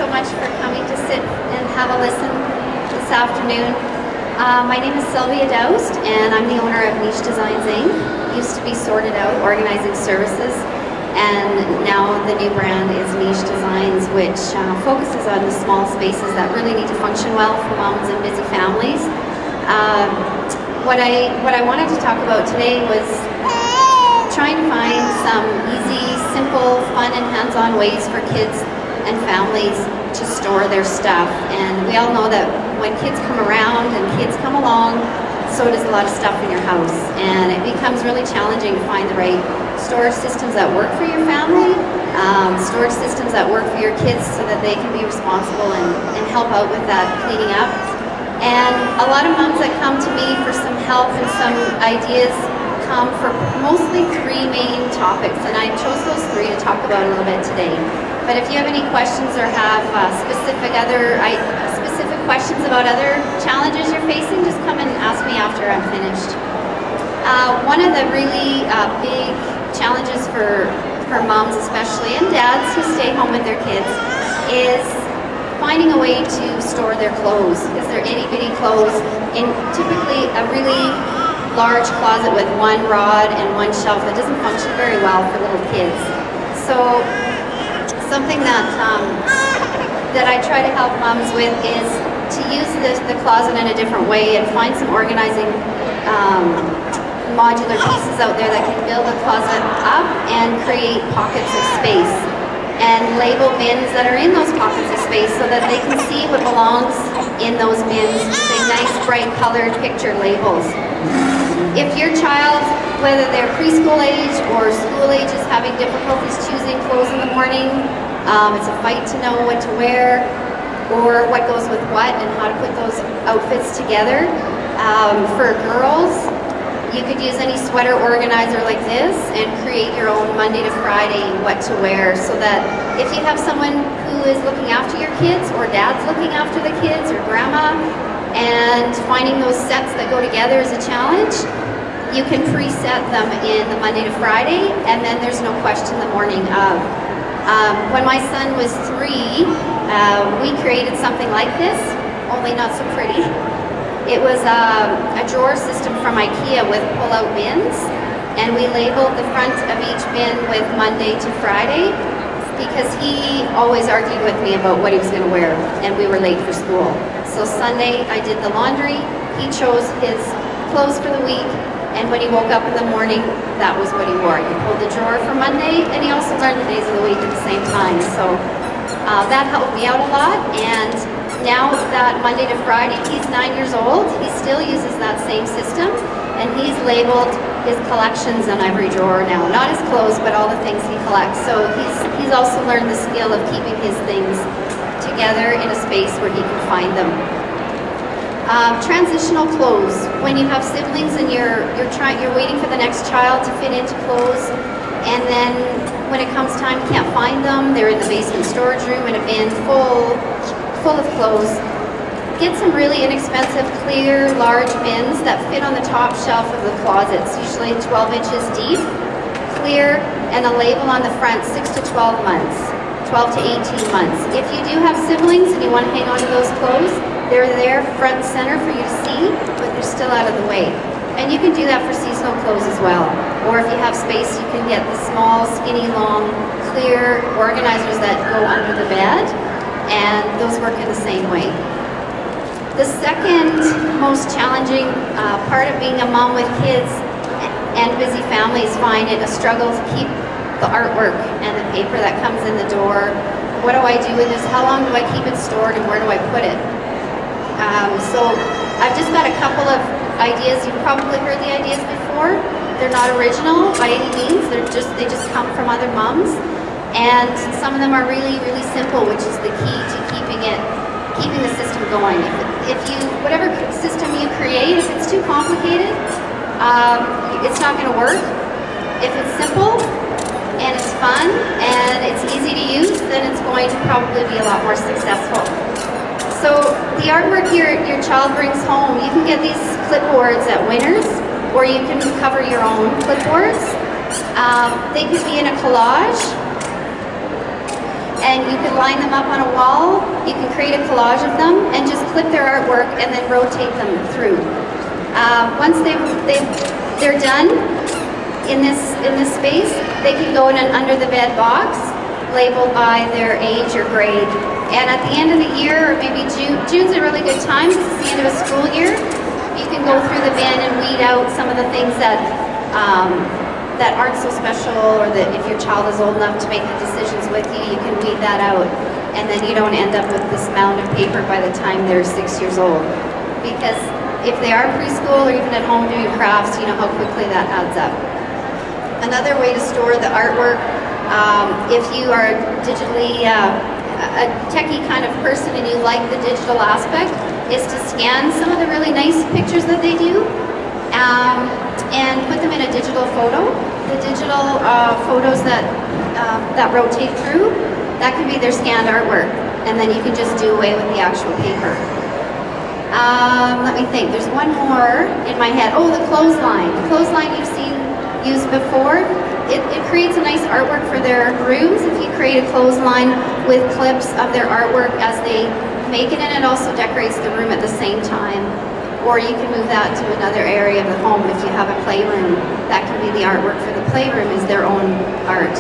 so much for coming to sit and have a listen this afternoon. My name is Sylvia Doust, and I'm the owner of Niche Designs Inc. Used to be Sorted Out Organizing Services, and now the new brand is Niche Designs, which focuses on the small spaces that really need to function well for moms and busy families. What I wanted to talk about today was trying to find some easy, simple, fun, and hands-on ways for kids and families to store their stuff. And we all know that when kids come around and kids come along, so does a lot of stuff in your house. And it becomes really challenging to find the right storage systems that work for your family, storage systems that work for your kids so that they can be responsible and help out with that cleaning up. And a lot of moms that come to me for some help and some ideas come for mostly three main topics, and I chose those three to talk about a little bit today. But if you have any questions or have specific questions about other challenges you're facing, just come and ask me after I'm finished. One of the really big challenges for moms especially, and dads who stay home with their kids, is finding a way to store their clothes, because they're itty-bitty clothes in typically a really large closet with one rod and one shelf that doesn't function very well for little kids. So something that I try to help moms with is to use the closet in a different way and find some organizing modular pieces out there that can build the closet up and create pockets of space, and label bins that are in those pockets of space so that they can see what belongs in those bins using nice bright colored picture labels. If your child, whether they're preschool age or school age, is having difficulties choosing clothes in the morning, it's a fight to know what to wear or what goes with what and how to put those outfits together. For girls, you could use any sweater organizer like this and create your own Monday to Friday what to wear, so that if you have someone who is looking after your kids, or dad's looking after the kids, or grandma, and finding those sets that go together is a challenge, you can preset them in the Monday to Friday, and then there's no question the morning of. When my son was 3, we created something like this, only not so pretty. It was a drawer system from IKEA with pull-out bins, and we labeled the front of each bin with Monday to Friday, because he always argued with me about what he was going to wear, and we were late for school. So Sunday I did the laundry, he chose his clothes for the week, and when he woke up in the morning, that was what he wore. He pulled the drawer for Monday, and he also learned the days of the week at the same time. So that helped me out a lot, and now that Monday to Friday, he's 9 years old, he still uses that same system, and he's labeled his collections on every drawer now. Not his clothes, but all the things he collects. So he's also learned the skill of keeping his things together in a space where he can find them. Transitional clothes. When you have siblings and you're waiting for the next child to fit into clothes, and then when it comes time you can't find them, they're in the basement storage room in a bin full of clothes. Get some really inexpensive, clear, large bins that fit on the top shelf of the closets, usually 12 inches deep, clear, and a label on the front, 6 to 12 months, 12 to 18 months. If you do have siblings and you want to hang on to those clothes, they're there front and center for you to see, but they're still out of the way. And you can do that for seasonal clothes as well. Or if you have space, you can get the small, skinny, long, clear organizers that go under the bed, and those work in the same way. The second most challenging part of being a mom with kids and busy families find it a struggle to keep the artwork and the paper that comes in the door. What do I do with this? How long do I keep it stored, and where do I put it? So I've just got a couple of ideas. You've probably heard the ideas before. They're not original by any means. They just come from other moms, and some of them are really, really simple, which is the key to keeping the system going. Whatever system you create, if it's too complicated, it's not going to work. If it's simple and it's fun and it's easy to use, then it's going to probably be a lot more successful. So the artwork your child brings home, you can get these clipboards at Winners, or you can cover your own clipboards. They could be in a collage, and you can line them up on a wall. You can create a collage of them and just clip their artwork and then rotate them through. Once they're done in this space, they can go in an under the bed box labeled by their age or grade. And at the end of the year, or maybe June's a really good time because it's the end of a school year. You can go through the bin and weed out some of the things that that aren't so special, or that if your child is old enough to make the decisions with you, you can weed that out, and then you don't end up with this mound of paper by the time they're 6 years old. Because if they are preschool or even at home doing crafts, you know how quickly that adds up. Another way to store the artwork, if you are digitally a techie kind of person and you like the digital aspect, is to scan some of the really nice pictures that they do and put them in a digital photo. The digital photos that rotate through, that can be their scanned artwork, and then you can just do away with the actual paper. Let me think, there's one more in my head. Oh, the clothesline. The clothesline you've seen used before. It creates a nice artwork for their rooms if you create a clothesline with clips of their artwork as they make it, and it also decorates the room at the same time. Or you can move that to another area of the home if you have a playroom. That can be the artwork for the playroom, is their own art.